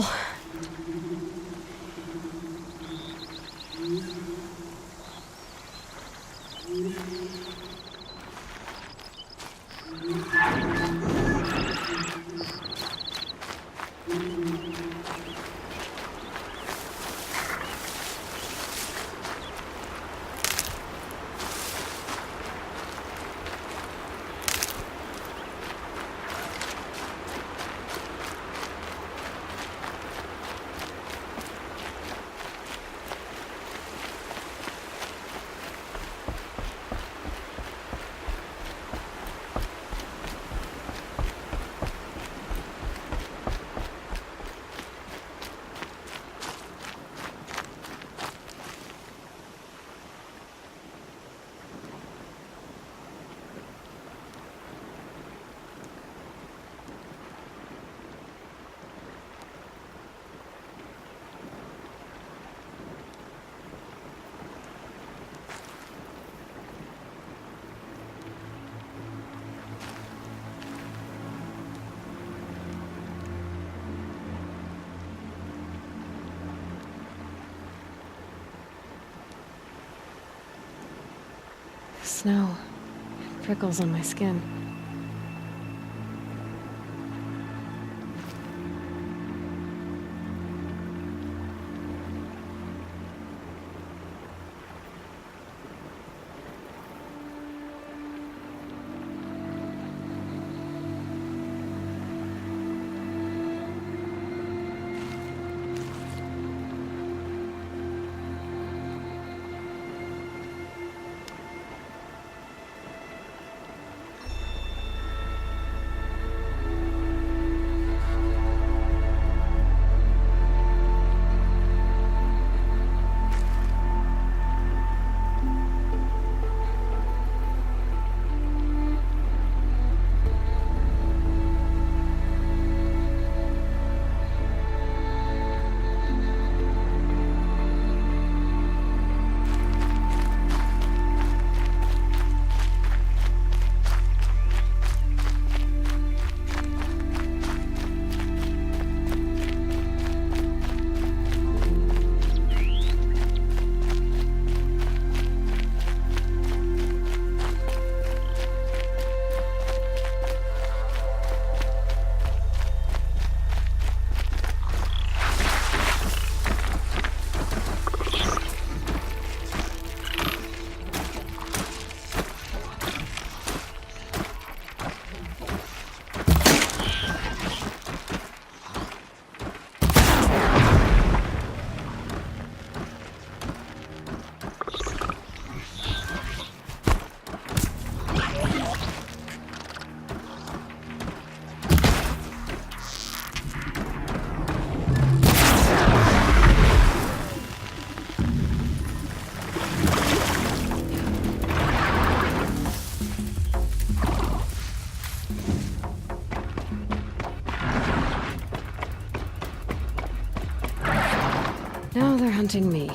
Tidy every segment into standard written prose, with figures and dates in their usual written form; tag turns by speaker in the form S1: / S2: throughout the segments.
S1: careful. Snow. Prickles on my skin. Now they're hunting me.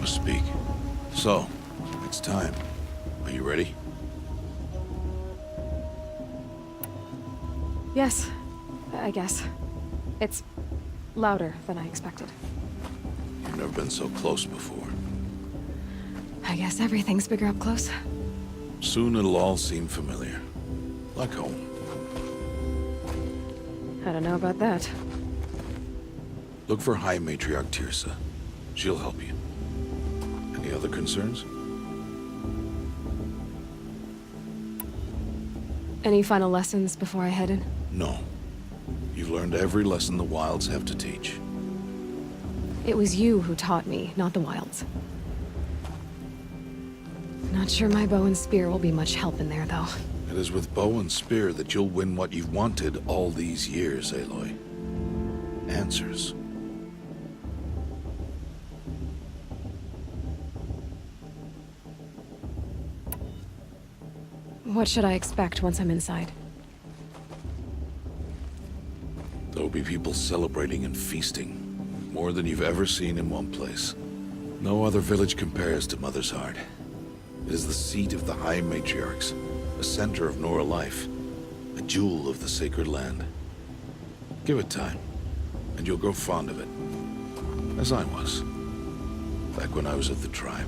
S2: to speak. So, it's time. Are you ready?
S1: Yes, I guess. It's louder than I expected.
S2: You've never been so close before.
S1: I guess everything's bigger up close.
S2: Soon it'll all seem familiar. Like home.
S1: I don't know about that.
S2: Look for High Matriarch Tirsa. She'll help you. Any other concerns?
S1: Any final lessons before I head in?
S2: No. You've learned every lesson the Wilds have to teach.
S1: It was you who taught me, not the Wilds. Not sure my bow and spear will be much help in there, though.
S2: It is with bow and spear that you'll win what you've wanted all these years, Aloy. Answers.
S1: What should I expect once I'm inside?
S2: There'll be people celebrating and feasting. More than you've ever seen in one place. No other village compares to Mother's Heart. It is the seat of the High Matriarchs, a center of Nora life, a jewel of the sacred land. Give it time, and you'll grow fond of it. As I was, back when I was at the tribe.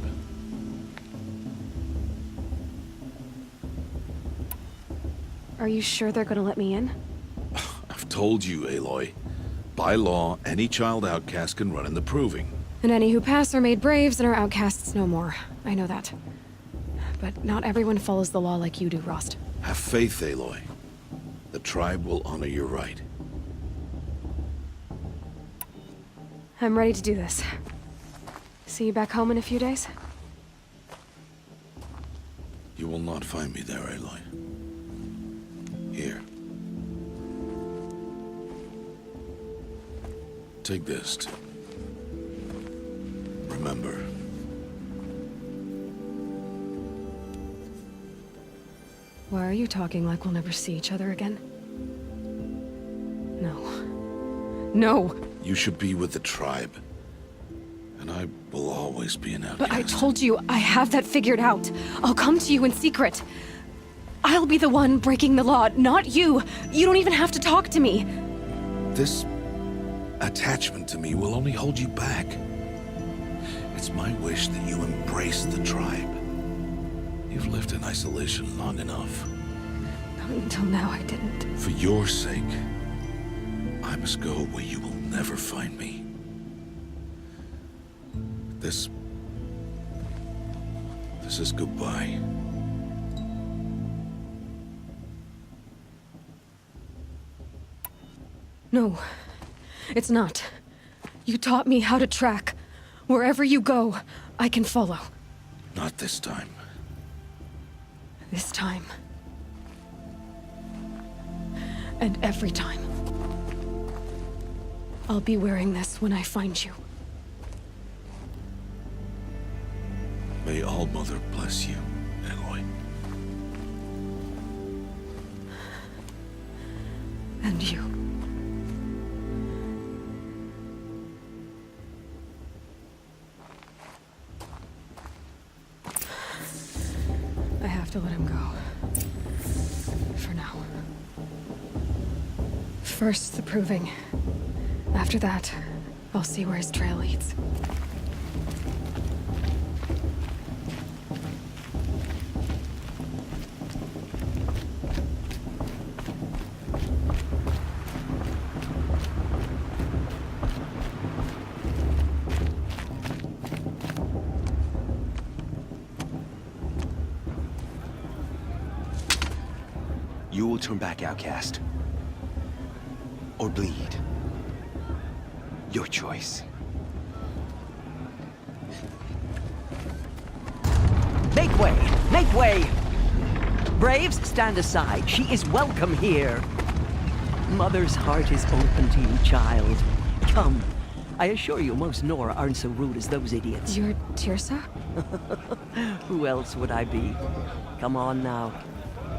S1: Are you sure they're gonna let me in?
S2: I've told you, Aloy. By law, any child outcast can run in the proving.
S1: And any who pass are made braves and are outcasts no more. I know that. But not everyone follows the law like you do, Rost.
S2: Have faith, Aloy. The tribe will honor your right.
S1: I'm ready to do this. See you back home in a few days?
S2: You will not find me there, Aloy. Here. Take this. Remember.
S1: Why are you talking like we'll never see each other again? No. No!
S2: You should be with the tribe. And I will always be an outcast.
S1: But I told you, I have that figured out. I'll come to you in secret. I'll be the one breaking the law, not you. You don't even have to talk to me.
S2: This attachment to me will only hold you back. It's my wish that you embrace the tribe. You've lived in isolation long enough.
S1: Not until now, I didn't.
S2: For your sake, I must go where you will never find me. This is goodbye.
S1: No, it's not. You taught me how to track. Wherever you go, I can follow.
S2: Not this time.
S1: This time. And every time. I'll be wearing this when I find you.
S2: May All-Mother bless you, Aloy.
S1: And you. I have to let him go. For now. First, the proving. After that, I'll see where his trail leads.
S3: You will turn back, outcast. Or bleed. Your choice.
S4: Make way! Make way! Braves, stand aside. She is welcome here. Mother's heart is open to you, child. Come. I assure you, most Nora aren't so rude as those idiots.
S1: You're Tirsa?
S4: Who else would I be? Come on now.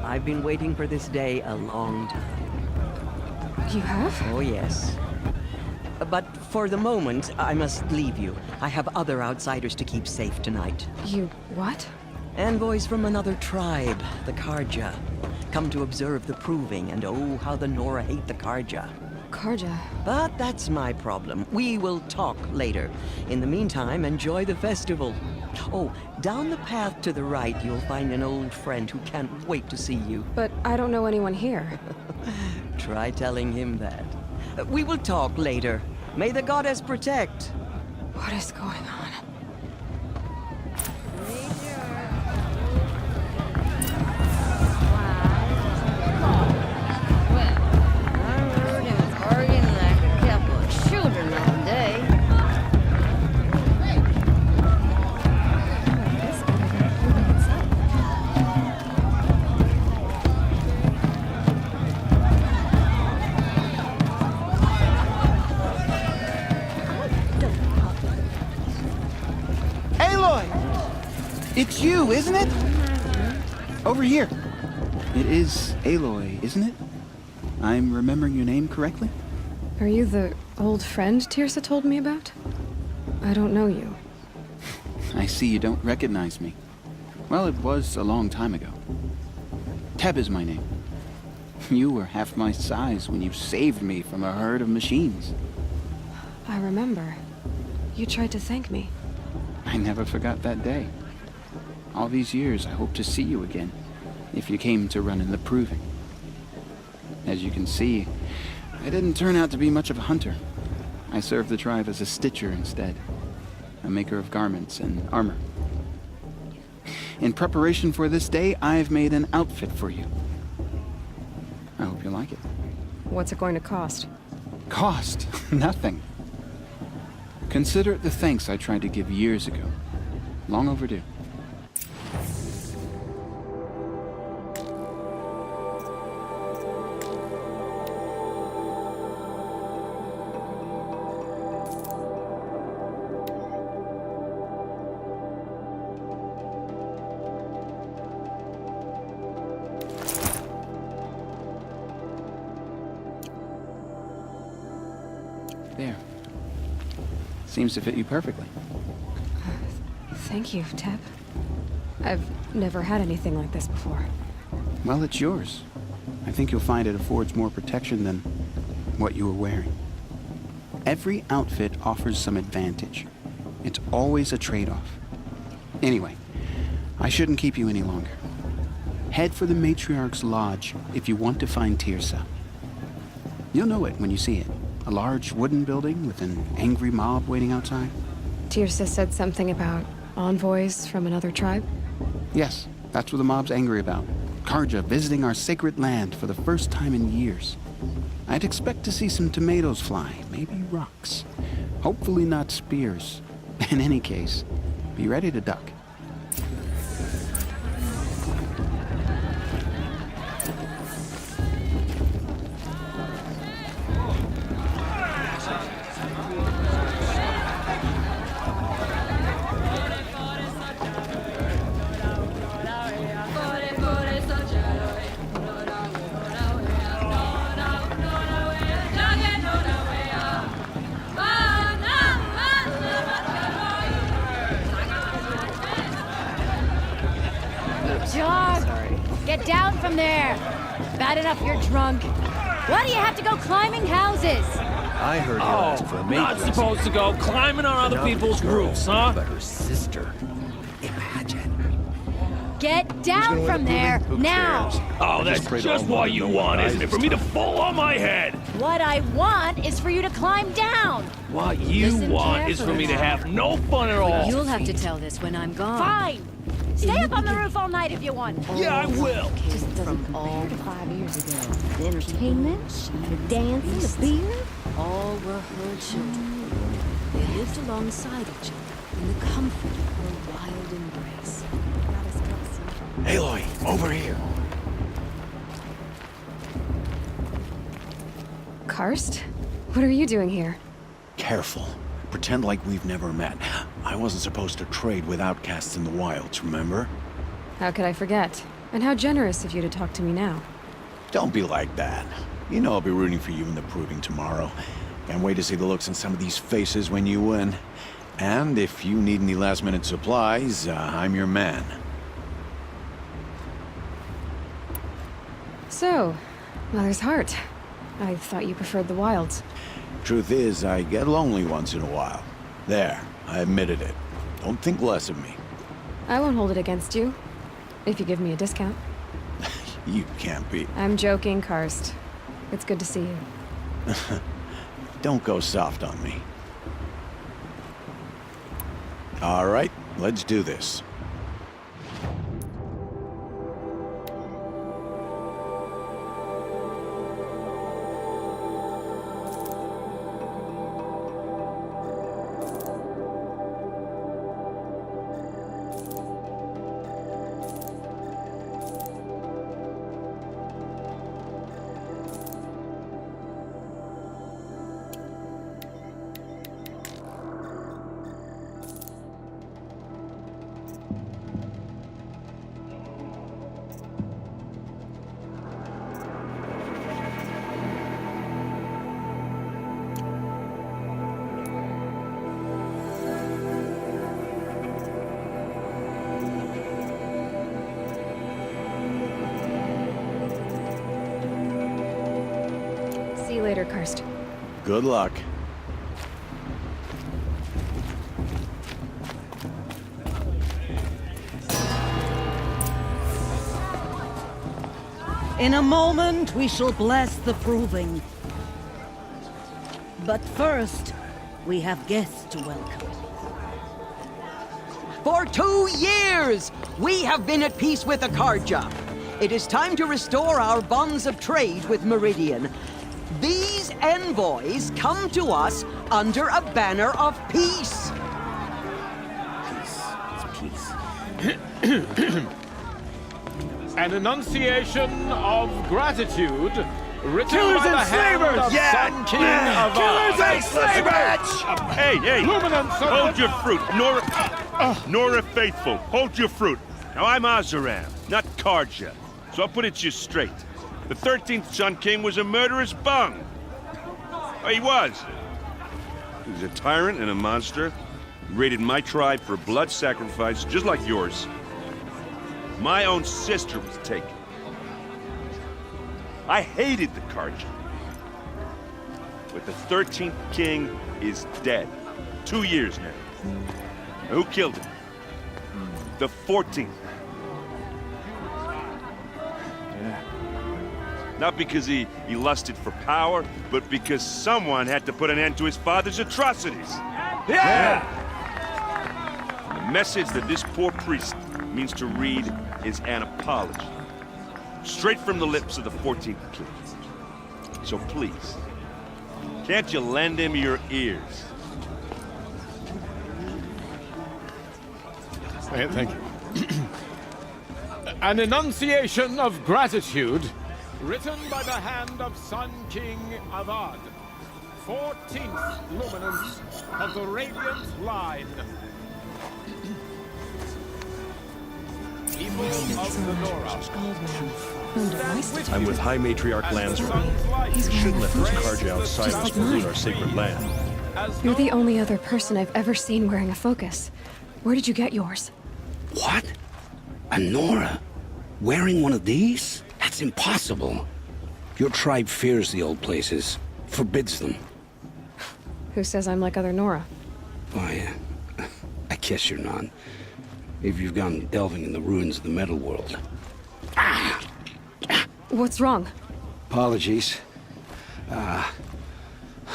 S4: I've been waiting for this day a long time.
S1: You have?
S4: Oh, yes. But for the moment, I must leave you. I have other outsiders to keep safe tonight.
S1: You what?
S4: Envoys from another tribe, the Karja. Come to observe the proving, and oh, how the Nora hate the Karja.
S1: Karja.
S4: But that's my problem. We will talk later. In the meantime, enjoy the festival. Oh, down the path to the right, you'll find an old friend who can't wait to see you.
S1: But I don't know anyone here.
S4: Try telling him that. We will talk later. May the goddess protect.
S1: What is going on?
S5: It's you, isn't it? Over here. It is Aloy, isn't it? I'm remembering your name correctly?
S1: Are you the old friend Tirsa told me about? I don't know you.
S5: I see you don't recognize me. Well, it was a long time ago. Teb is my name. You were half my size when you saved me from a herd of machines.
S1: I remember. You tried to thank me.
S5: I never forgot that day. All these years, I hope to see you again, if you came to run in the proving. As you can see, I didn't turn out to be much of a hunter. I served the tribe as a stitcher instead, a maker of garments and armor. In preparation for this day, I've made an outfit for you. I hope you like it.
S1: What's it going to cost?
S5: Cost? Nothing. Consider it the thanks I tried to give years ago. Long overdue. There. Seems to fit you perfectly.
S1: Thank you, Teb. I've never had anything like this before.
S5: Well, it's yours. I think you'll find it affords more protection than what you were wearing. Every outfit offers some advantage. It's always a trade-off. Anyway, I shouldn't keep you any longer. Head for the Matriarch's Lodge if you want to find Tirsa. You'll know it when you see it. A large wooden building with an angry mob waiting outside.
S1: Tirsa said something about envoys from another tribe?
S5: Yes, that's what the mob's angry about. Karja visiting our sacred land for the first time in years. I'd expect to see some tomatoes fly, maybe rocks. Hopefully not spears. In any case, be ready to duck.
S6: John! Get down from there! Bad enough you're drunk. Why do you have to go climbing houses?
S3: I heard he'll ask for a maid.
S7: Not supposed to go climbing on other people's roofs, huh?
S3: But her sister. Imagine.
S6: Get down from there, now!
S7: Oh, that's just what you want, isn't it? For me to fall on my head!
S6: What I want is for you to climb down!
S7: What you
S6: Listen
S7: want is for me to have no fun at all.
S6: You'll have to tell this when I'm gone. Fine! Stay up on the roof all night if you want.
S7: Yeah, I will.
S6: Just from all 5 years ago. The entertainment, the dancing, the beer, all were her children. They lived alongside each other in the comfort of her wild embrace.
S3: Aloy, over here.
S1: Karst? What are you doing here?
S8: Careful. Pretend like we've never met. I wasn't supposed to trade with outcasts in the wilds, remember?
S1: How could I forget? And how generous of you to talk to me now.
S8: Don't be like that. You know I'll be rooting for you in the proving tomorrow. Can't wait to see the looks on some of these faces when you win. And if you need any last-minute supplies, I'm your man.
S1: So, Mother's Heart. I thought you preferred the wilds.
S8: Truth is, I get lonely once in a while. There, I admitted it. Don't think less of me.
S1: I won't hold it against you, if you give me a discount.
S8: You can't be.
S1: I'm joking, Karst. It's good to see you.
S8: Don't go soft on me. All right, let's do this.
S1: See you later, Karst.
S8: Good luck.
S9: In a moment, we shall bless the proving. But first, we have guests to welcome.
S4: For 2 years, we have been at peace with Akarja. It is time to restore our bonds of trade with Meridian. These envoys come to us under a banner of peace.
S7: An enunciation of gratitude written
S3: Killers
S7: by the
S3: and
S7: hand
S3: slavers!
S7: of
S3: Yeah!
S7: Sun King of
S3: Killers and
S7: slavers!
S10: Hey!
S7: Luminance of
S10: Hold your fruit, Nora Faithful. Hold your fruit. Now I'm Azaram, not Karja, so I'll put it to you straight. The 13th Sun King was a murderous bung. Oh, he was. He was a tyrant and a monster. He raided my tribe for blood sacrifice, just like yours. My own sister was taken. I hated the Karja. But the 13th king is dead. 2 years now. Now, who killed him? The 14th. Not because he lusted for power, but because someone had to put an end to his father's atrocities.
S3: Yeah!
S10: And the message that this poor priest means to read is an apology. Straight from the lips of the 14th king. So please, can't you lend him your ears?
S7: Thank you. An enunciation of gratitude written by the hand of Sun King Avad, 14th luminance of the Radiant Line. People of the Nora.
S11: I'm with High Matriarch Lansra. You shouldn't let those Karja outsiders pollute our sacred land.
S1: You're the only other person I've ever seen wearing a focus. Where did you get yours?
S12: What? A Nora? Wearing one of these? That's impossible. Your tribe fears the old places, forbids them.
S1: Who says I'm like other Nora?
S12: Why, I guess you're not. If you've gone delving in the ruins of the metal world.
S1: What's wrong?
S12: Apologies. A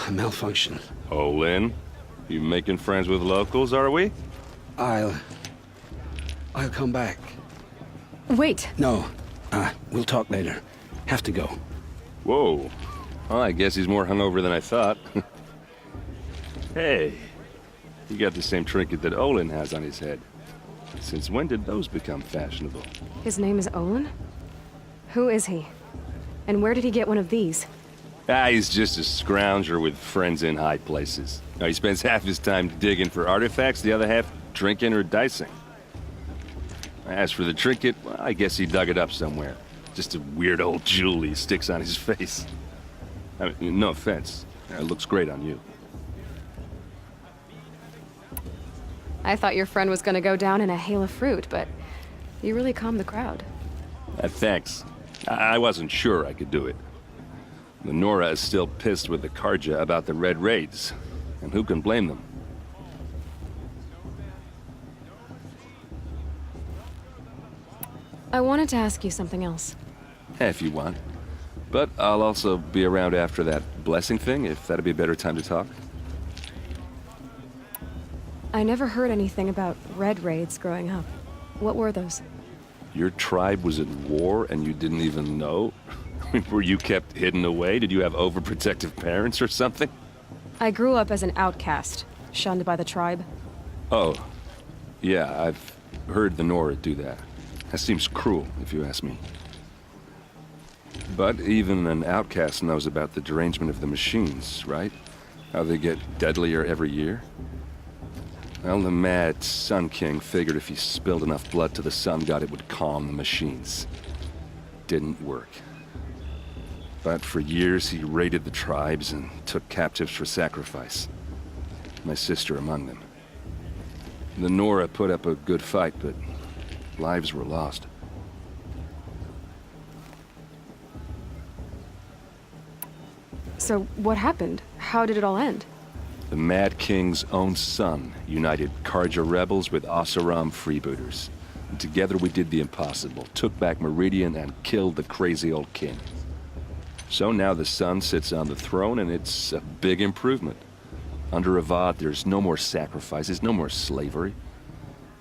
S12: malfunction.
S10: Olin, you making friends with locals, are we?
S12: I'll come back.
S1: Wait.
S12: No, we'll talk later. Have to go.
S10: Whoa. Well, I guess he's more hungover than I thought. Hey, you got the same trinket that Olin has on his head. Since when did those become fashionable?
S1: His name is Olin? Who is he? And where did he get one of these?
S10: He's just a scrounger with friends in high places. Now, he spends half his time digging for artifacts, the other half drinking or dicing. As for the trinket, well, I guess he dug it up somewhere. Just a weird old jewel he sticks on his face. I mean, no offense.
S11: It looks great on you.
S1: I thought your friend was gonna go down in a hail of fruit, but you really calmed the crowd.
S11: Thanks. I wasn't sure I could do it. The Nora is still pissed with the Karja about the Red Raids, and who can blame them?
S1: I wanted to ask you something else.
S11: If you want. But I'll also be around after that blessing thing, if that'd be a better time to talk.
S1: I never heard anything about Red Raids growing up. What were those?
S11: Your tribe was at war and you didn't even know? Were you kept hidden away? Did you have overprotective parents or something?
S1: I grew up as an outcast, shunned by the tribe.
S11: Oh. Yeah, I've heard the Nora do that. That seems cruel, if you ask me. But even an outcast knows about the derangement of the machines, right? How they get deadlier every year? Well, the mad Sun King figured if he spilled enough blood to the Sun God, it would calm the machines. Didn't work. But for years, he raided the tribes and took captives for sacrifice. My sister among them. The Nora put up a good fight, but lives were lost.
S1: So, what happened? How did it all end?
S11: The Mad King's own son united Karja rebels with Oseram freebooters. And together we did the impossible, took back Meridian and killed the crazy old king. So now the son sits on the throne and it's a big improvement. Under Avad, there's no more sacrifices, no more slavery.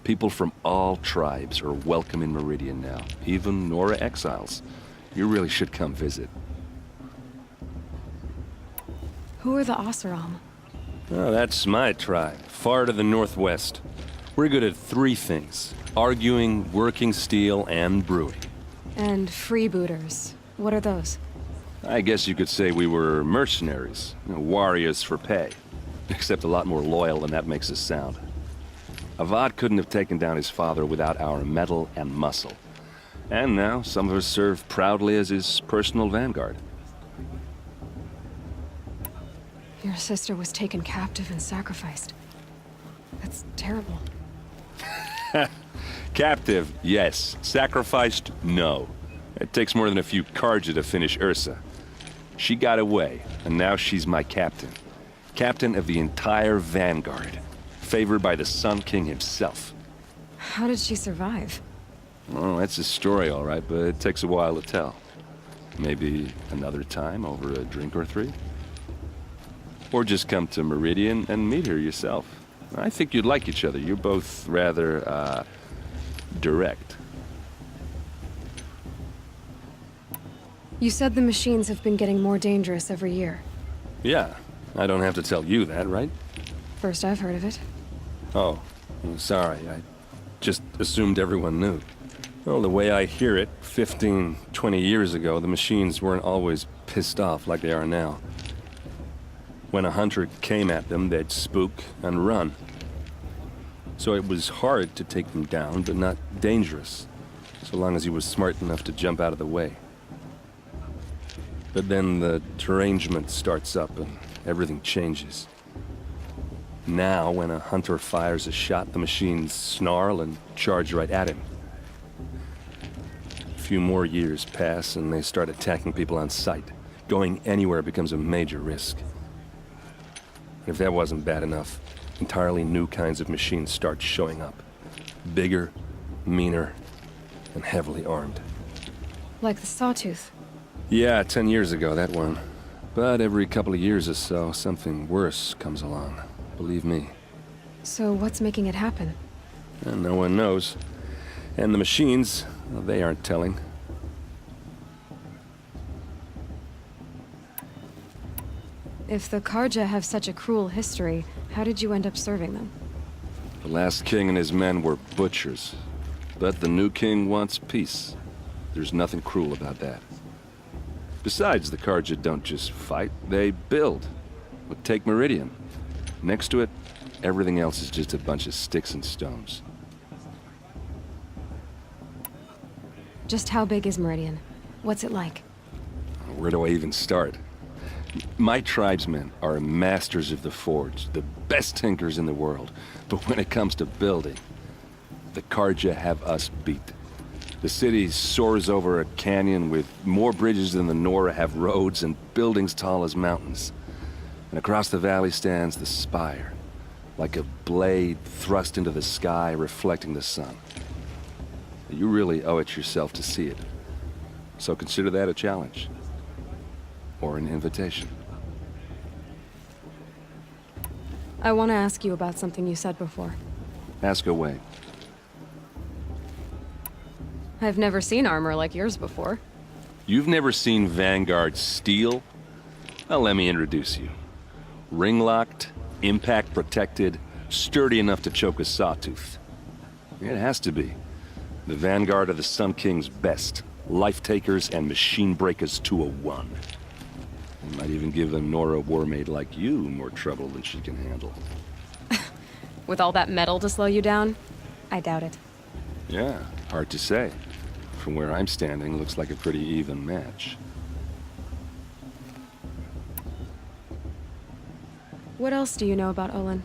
S11: People from all tribes are welcome in Meridian now, even Nora exiles. You really should come visit.
S1: Who are the Oseram?
S11: Oh, that's my tribe, far to the northwest. We're good at three things: arguing, working steel, and brewing.
S1: And freebooters. What are those?
S11: I guess you could say we were mercenaries, warriors for pay. Except a lot more loyal than that makes us sound. Avad couldn't have taken down his father without our metal and muscle. And now some of us serve proudly as his personal vanguard.
S1: Your sister was taken captive and sacrificed. That's terrible.
S11: Captive, yes. Sacrificed, no. It takes more than a few Karja to finish Ursa. She got away, and now she's my captain. Captain of the entire vanguard. Favored by the Sun King himself.
S1: How did she survive?
S11: Oh, that's a story, all right, but it takes a while to tell. Maybe another time over a drink or three? Or just come to Meridian and meet her yourself. I think you'd like each other. You're both rather, direct.
S1: You said the machines have been getting more dangerous every year.
S11: Yeah, I don't have to tell you that, right?
S1: First I've heard of it.
S11: Oh, I'm sorry. I just assumed everyone knew. Well, the way I hear it, 15, 20 years ago, the machines weren't always pissed off like they are now. When a hunter came at them, they'd spook and run. So it was hard to take them down, but not dangerous, so long as he was smart enough to jump out of the way. But then the derangement starts up and everything changes. Now, when a hunter fires a shot, the machines snarl and charge right at him. A few more years pass and they start attacking people on sight. Going anywhere becomes a major risk. If that wasn't bad enough, entirely new kinds of machines start showing up. Bigger, meaner, and heavily armed.
S1: Like the Sawtooth.
S11: Yeah, 10 years ago, that one. But every couple of years or so, something worse comes along. Believe me.
S1: So what's making it happen?
S11: And no one knows. And the machines, well, they aren't telling.
S1: If the Karja have such a cruel history, how did you end up serving them?
S11: The last king and his men were butchers. But the new king wants peace. There's nothing cruel about that. Besides, the Karja don't just fight, they build. But take Meridian. Next to it, everything else is just a bunch of sticks and stones.
S1: Just how big is Meridian? What's it like?
S11: Where do I even start? My tribesmen are masters of the forge, the best tinkers in the world. But when it comes to building, the Carja have us beat. The city soars over a canyon with more bridges than the Nora have roads and buildings tall as mountains. And across the valley stands the spire, like a blade thrust into the sky, reflecting the sun. You really owe it yourself to see it. So consider that a challenge. Or an invitation.
S1: I want to ask you about something you said before.
S11: Ask away.
S1: I've never seen armor like yours before.
S11: You've never seen Vanguard steel? Well, let me introduce you. Ring-locked, impact-protected, sturdy enough to choke a sawtooth. It has to be. The Vanguard are the Sun King's best. Life-takers and machine breakers to a one. You might even give a Nora warmaid like you more trouble than she can handle.
S1: With all that metal to slow you down? I doubt it.
S11: Yeah, hard to say. From where I'm standing, looks like a pretty even match.
S1: What else do you know about Olin?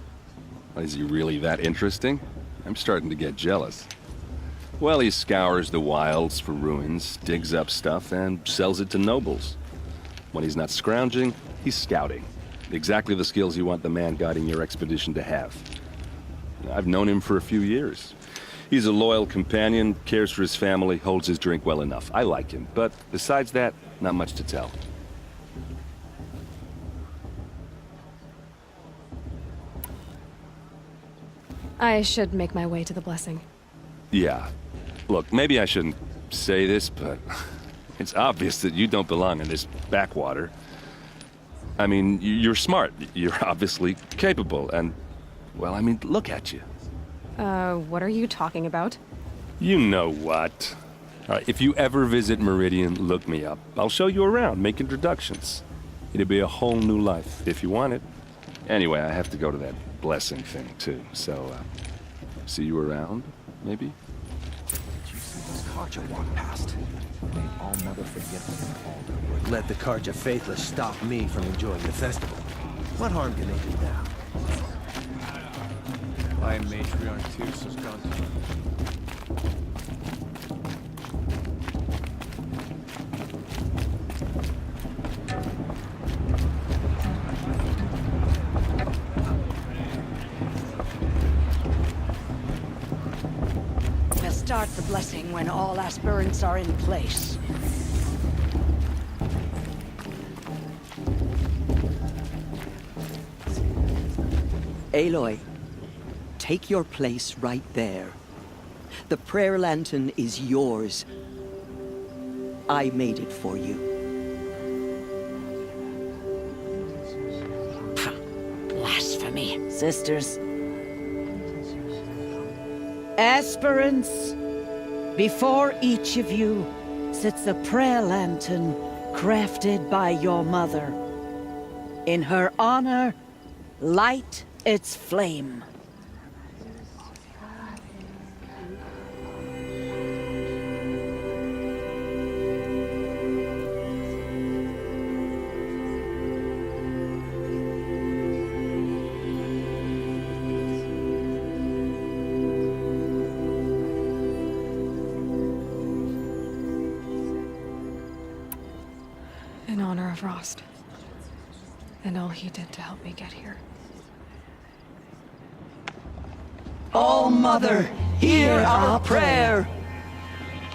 S11: Is he really that interesting? I'm starting to get jealous. Well, he scours the wilds for ruins, digs up stuff, and sells it to nobles. When he's not scrounging, he's scouting. Exactly the skills you want the man guiding your expedition to have. I've known him for a few years. He's a loyal companion, cares for his family, holds his drink well enough. I like him, but besides that, not much to tell.
S1: I should make my way to the blessing.
S11: Yeah. Look, maybe I shouldn't say this, but it's obvious that you don't belong in this backwater. I mean, you're smart. You're obviously capable, and, well, I mean, look at you.
S1: What are you talking about?
S11: You know what. All right, if you ever visit Meridian, look me up. I'll show you around, make introductions. It'll be a whole new life, if you want it. Anyway, I have to go to that blessing thing, too, so, see you around, maybe?
S3: Did you see this Carja walk past? May all Mother forget them all. Would let the Carja faithless stop me from enjoying the festival. What harm can they do now?
S7: I matriarch too, so gone.
S9: We'll start the blessing when all aspirants are in place.
S4: Aloy, take your place right there. The prayer lantern is yours. I made it for you.
S9: Blasphemy, sisters. Aspirants, before each of you sits a prayer lantern crafted by your mother. In her honor, light its flame.
S1: In honor of Rost. And all he did to help me get here.
S4: All Mother, hear our prayer.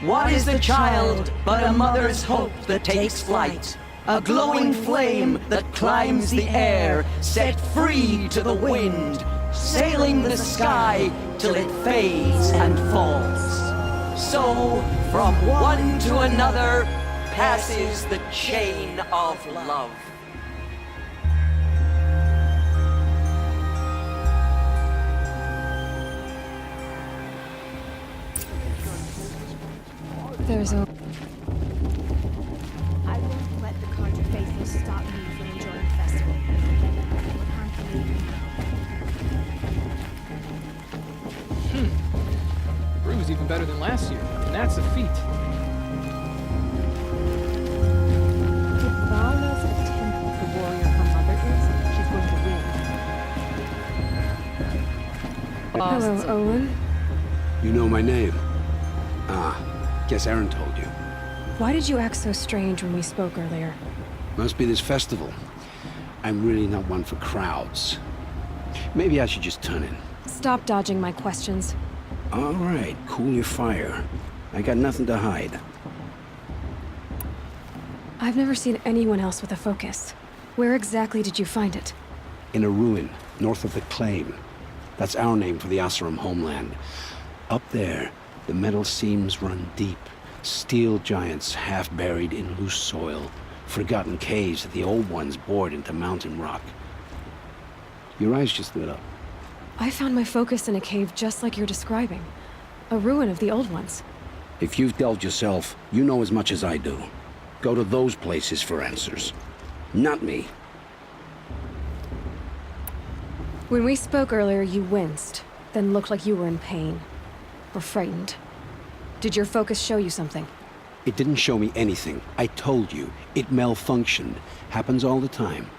S4: What is the child but a mother's hope that takes flight? A glowing flame that climbs the air, set free to the wind, sailing the sky till it fades and falls. So, from one to another, passes the chain of love.
S1: There's a...
S6: I won't let the Carja faithful stop me from enjoying the festival. What harm can they do?
S7: The brew was even better than last year, and that's a feat.
S6: Did Val knows the temple the war
S1: Hello, Olin.
S12: You know my name? Ah, guess Aaron told you.
S1: Why did you act so strange when we spoke earlier?
S12: Must be this festival. I'm really not one for crowds. Maybe I should just turn in.
S1: Stop dodging my questions.
S12: All right, cool your fire. I got nothing to hide.
S1: I've never seen anyone else with a focus. Where exactly did you find it?
S12: In a ruin, north of the Claim. That's our name for the Oseram homeland. Up there, the metal seams run deep. Steel giants half buried in loose soil. Forgotten caves that the old ones bored into mountain rock. Your eyes just lit up.
S1: I found my focus in a cave just like you're describing. A ruin of the old ones.
S12: If you've delved yourself, you know as much as I do. Go to those places for answers. Not me.
S1: When we spoke earlier, you winced, then looked like you were in pain. Or frightened. Did your focus show you something?
S12: It didn't show me anything. I told you. It malfunctioned. Happens all the time.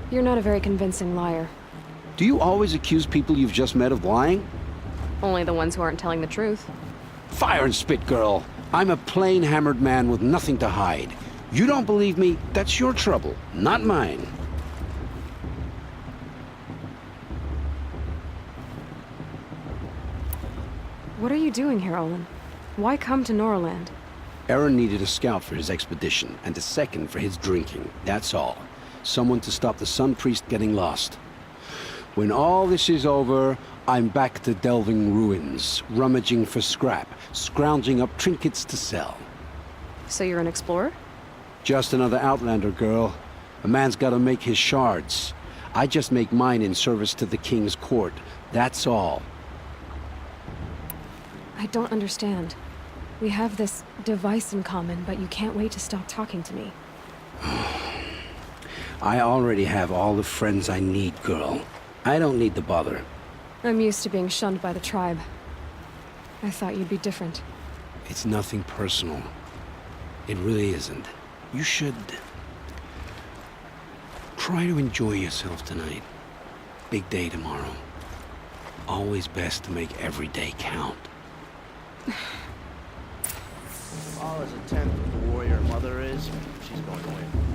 S1: You're not a very convincing liar.
S12: Do you always accuse people you've just met of lying?
S1: Only the ones who aren't telling the truth.
S12: Fire and spit, girl. I'm a plain hammered man with nothing to hide. You don't believe me, that's your trouble, not mine.
S1: What are you doing here, Olin? Why come to Norland?
S12: Aaron needed a scout for his expedition, and a second for his drinking, that's all. Someone to stop the Sun Priest getting lost. When all this is over, I'm back to delving ruins, rummaging for scrap, scrounging up trinkets to sell.
S1: So you're an explorer?
S12: Just another Outlander, girl. A man's gotta make his shards. I just make mine in service to the King's court, that's all.
S1: I don't understand. We have this device in common, but you can't wait to stop talking to me.
S12: I already have all the friends I need, girl. I don't need the bother.
S1: I'm used to being shunned by the tribe. I thought you'd be different.
S12: It's nothing personal. It really isn't. You should... try to enjoy yourself tonight. Big day tomorrow. Always best to make every day count.
S3: All as a tenth of the warrior mother is, she's going to win.